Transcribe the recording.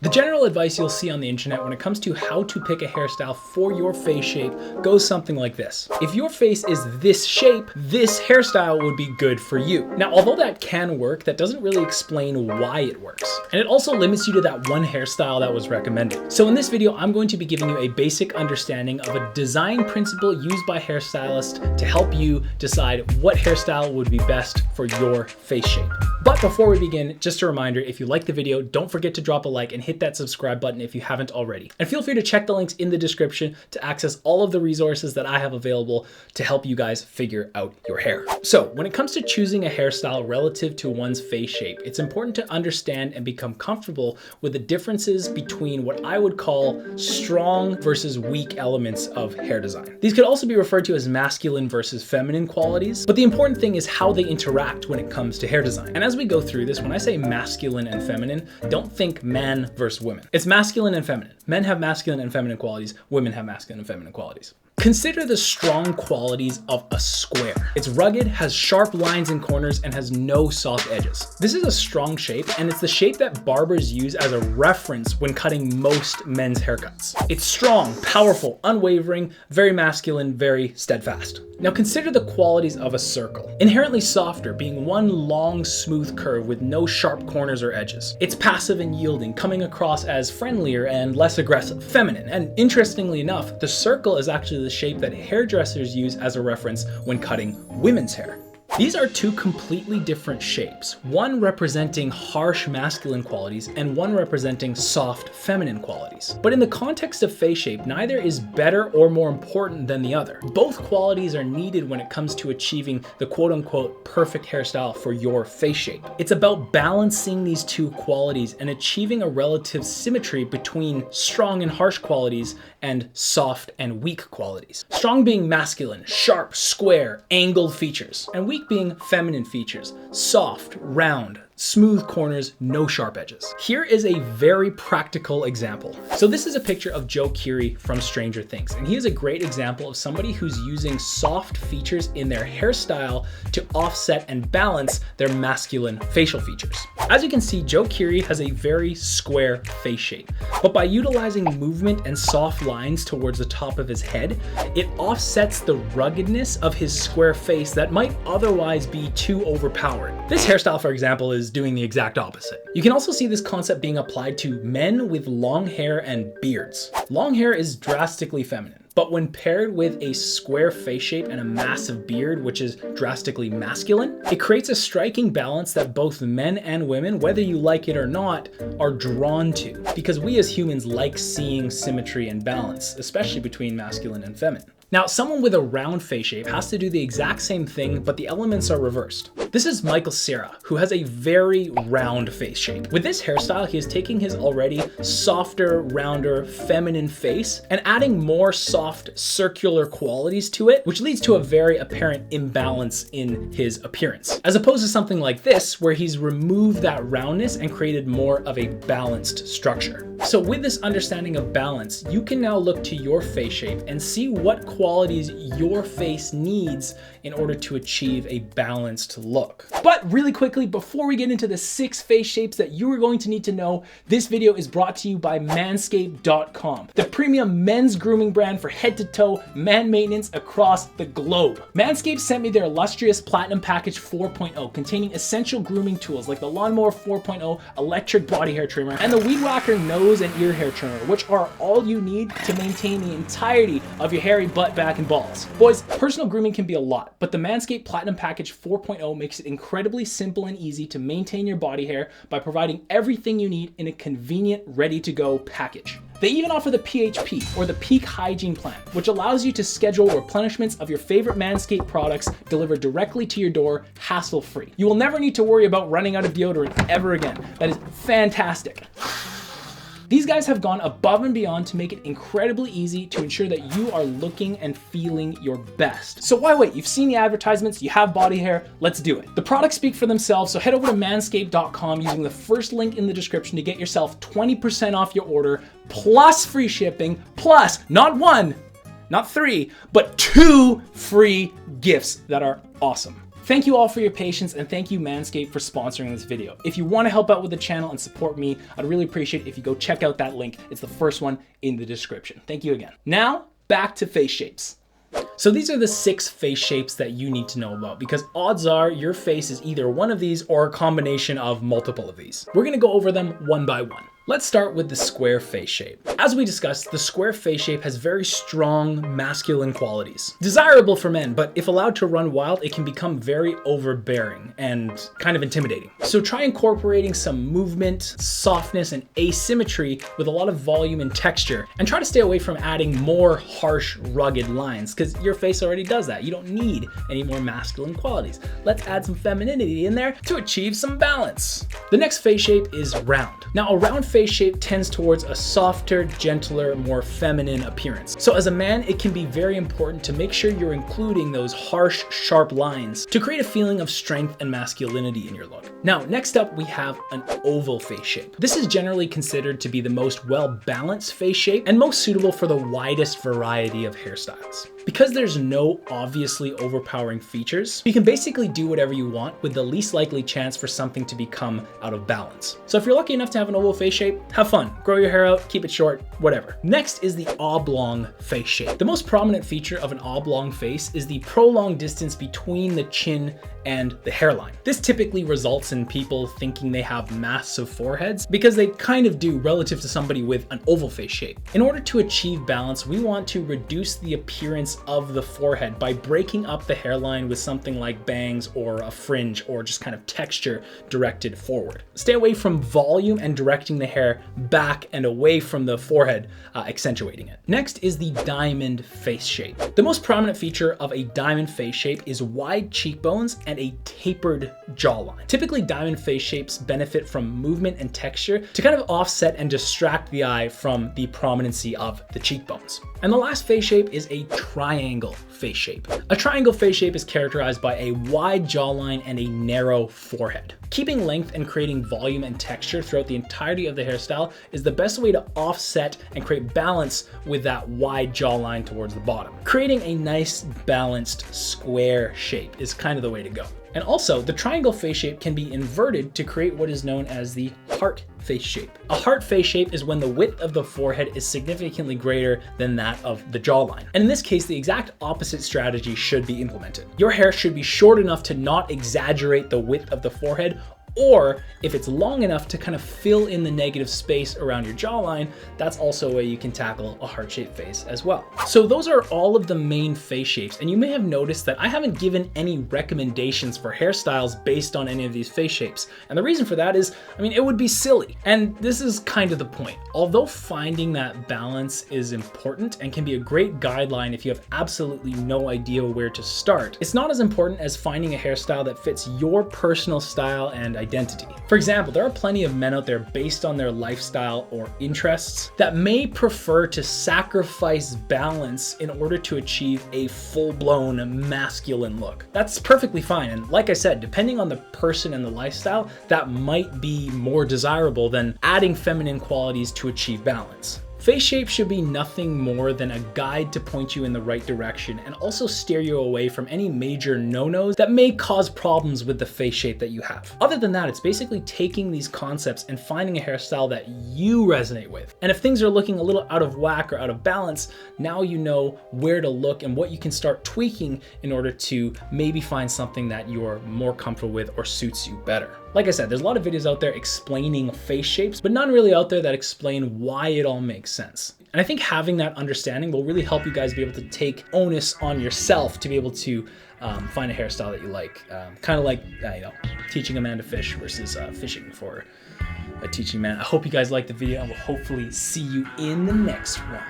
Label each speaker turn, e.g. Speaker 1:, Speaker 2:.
Speaker 1: The general advice you'll see on the internet when it comes to how to pick a hairstyle for your face shape goes something like this. If your face is this shape, this hairstyle would be good for you. Now, although that can work, that doesn't really explain why it works. And it also limits you to that one hairstyle that was recommended. So in this video, I'm going to be giving you a basic understanding of a design principle used by hairstylists to help you decide what hairstyle would be best for your face shape. But before we begin, just a reminder, if you like the video, don't forget to drop a like and hit that subscribe button if you haven't already. And feel free to check the links in the description to access all of the resources that I have available to help you guys figure out your hair. So when it comes to choosing a hairstyle relative to one's face shape, it's important to understand and become comfortable with the differences between what I would call strong versus weak elements of hair design. These could also be referred to as masculine versus feminine qualities, but the important thing is how they interact when it comes to hair design. And as we go through this, when I say masculine and feminine, don't think man versus women. It's masculine and feminine. Men have masculine and feminine qualities. Women have masculine and feminine qualities. Consider the strong qualities of a square. It's rugged, has sharp lines and corners, and has no soft edges. This is a strong shape, and it's the shape that barbers use as a reference when cutting most men's haircuts. It's strong, powerful, unwavering, very masculine, very steadfast. Now consider the qualities of a circle. Inherently softer, being one long, smooth curve with no sharp corners or edges. It's passive and yielding, coming across as friendlier and less aggressive, feminine. And interestingly enough, the circle is actually the shape that hairdressers use as a reference when cutting women's hair. These are two completely different shapes, one representing harsh masculine qualities and one representing soft feminine qualities. But in the context of face shape, neither is better or more important than the other. Both qualities are needed when it comes to achieving the quote-unquote perfect hairstyle for your face shape. It's about balancing these two qualities and achieving a relative symmetry between strong and harsh qualities and soft and weak qualities. Strong being masculine, sharp, square, angled features, and weak being feminine features, soft, round, smooth corners, no sharp edges. Here is a very practical example. So this is a picture of Joe Keery from Stranger Things, and he is a great example of somebody who's using soft features in their hairstyle to offset and balance their masculine facial features. As you can see, Joe Keery has a very square face shape, but by utilizing movement and soft lines towards the top of his head, it offsets the ruggedness of his square face that might otherwise be too overpowering. This hairstyle, for example, is doing the exact opposite. You can also see this concept being applied to men with long hair and beards. Long hair is drastically feminine, but when paired with a square face shape and a massive beard, which is drastically masculine, it creates a striking balance that both men and women, whether you like it or not, are drawn to, because we as humans like seeing symmetry and balance, especially between masculine and feminine. Now, someone with a round face shape has to do the exact same thing, but the elements are reversed. This is Michael Cera, who has a very round face shape. With this hairstyle, he is taking his already softer, rounder, feminine face and adding more soft, circular qualities to it, which leads to a very apparent imbalance in his appearance. As opposed to something like this, where he's removed that roundness and created more of a balanced structure. So with this understanding of balance, you can now look to your face shape and see what qualities your face needs in order to achieve a balanced look. But really quickly, before we get into the 6 face shapes that you are going to need to know, this video is brought to you by manscaped.com, the premium men's grooming brand for head to toe man maintenance across the globe. Manscaped sent me their illustrious Platinum Package 4.0, containing essential grooming tools like the Lawnmower 4.0 electric body hair trimmer and the Weed Whacker nose and ear hair trimmer, which are all you need to maintain the entirety of your hairy butt, back, and balls. Boys, personal grooming can be a lot, but the Manscaped Platinum Package 4.0 makes it incredibly simple and easy to maintain your body hair by providing everything you need in a convenient, ready-to-go package. They even offer the PHP, or the Peak Hygiene Plan, which allows you to schedule replenishments of your favorite Manscaped products delivered directly to your door, hassle-free. You will never need to worry about running out of deodorant ever again. That is fantastic. These guys have gone above and beyond to make it incredibly easy to ensure that you are looking and feeling your best. So why wait? You've seen the advertisements, you have body hair, let's do it. The products speak for themselves, so head over to manscaped.com using the first link in the description to get yourself 20% off your order, plus free shipping, plus not 1, not 3, but 2 free gifts that are awesome. Thank you all for your patience, and thank you Manscaped for sponsoring this video. If you want to help out with the channel and support me, I'd really appreciate it if you go check out that link. It's the first one in the description. Thank you again. Now, back to face shapes. So these are the 6 face shapes that you need to know about, because odds are your face is either one of these or a combination of multiple of these. We're gonna go over them one by one. Let's start with the square face shape. As we discussed, the square face shape has very strong masculine qualities. Desirable for men, but if allowed to run wild, it can become very overbearing and kind of intimidating. So try incorporating some movement, softness, and asymmetry with a lot of volume and texture, and try to stay away from adding more harsh, rugged lines, because your face already does that. You don't need any more masculine qualities. Let's add some femininity in there to achieve some balance. The next face shape is round. Now, a round face shape tends towards a softer, gentler, more feminine appearance. So as a man, it can be very important to make sure you're including those harsh, sharp lines to create a feeling of strength and masculinity in your look. Now, next up, we have an oval face shape. This is generally considered to be the most well-balanced face shape and most suitable for the widest variety of hairstyles. Because there's no obviously overpowering features, you can basically do whatever you want with the least likely chance for something to become out of balance. So if you're lucky enough to have an oval face shape, have fun. Grow your hair out, keep it short, whatever. Next is the oblong face shape. The most prominent feature of an oblong face is the prolonged distance between the chin and the hairline. This typically results in people thinking they have massive foreheads because they kind of do relative to somebody with an oval face shape. In order to achieve balance, we want to reduce the appearance of the forehead by breaking up the hairline with something like bangs or a fringe or just kind of texture directed forward. Stay away from volume and directing the hair back and away from the forehead, accentuating it. Next is the diamond face shape. The most prominent feature of a diamond face shape is wide cheekbones and a tapered jawline. Typically, diamond face shapes benefit from movement and texture to kind of offset and distract the eye from the prominency of the cheekbones. And the last face shape is a triangle face shape. A triangle face shape is characterized by a wide jawline and a narrow forehead. Keeping length and creating volume and texture throughout the entirety of the hairstyle is the best way to offset and create balance with that wide jawline towards the bottom. Creating a nice balanced square shape is kind of the way to go. And also, the triangle face shape can be inverted to create what is known as the heart face shape. A heart face shape is when the width of the forehead is significantly greater than that of the jawline. And in this case, the exact opposite strategy should be implemented. Your hair should be short enough to not exaggerate the width of the forehead, or if it's long enough to kind of fill in the negative space around your jawline, that's also a way you can tackle a heart-shaped face as well. So those are all of the main face shapes, and you may have noticed that I haven't given any recommendations for hairstyles based on any of these face shapes. And the reason for that is, it would be silly. And this is kind of the point. Although finding that balance is important and can be a great guideline if you have absolutely no idea where to start, it's not as important as finding a hairstyle that fits your personal style and identity. For example, there are plenty of men out there based on their lifestyle or interests that may prefer to sacrifice balance in order to achieve a full-blown masculine look. That's perfectly fine. And like I said, depending on the person and the lifestyle, that might be more desirable than adding feminine qualities to achieve balance. Face shape should be nothing more than a guide to point you in the right direction and also steer you away from any major no-nos that may cause problems with the face shape that you have. Other than that, it's basically taking these concepts and finding a hairstyle that you resonate with. And if things are looking a little out of whack or out of balance, now you know where to look and what you can start tweaking in order to maybe find something that you're more comfortable with or suits you better. Like I said, there's a lot of videos out there explaining face shapes, but none really out there that explain why it all makes sense. And I think having that understanding will really help you guys be able to take onus on yourself to be able to find a hairstyle that you like. Kind of like, teaching a man to fish versus fishing for a teaching man. I hope you guys liked the video and we'll hopefully see you in the next one.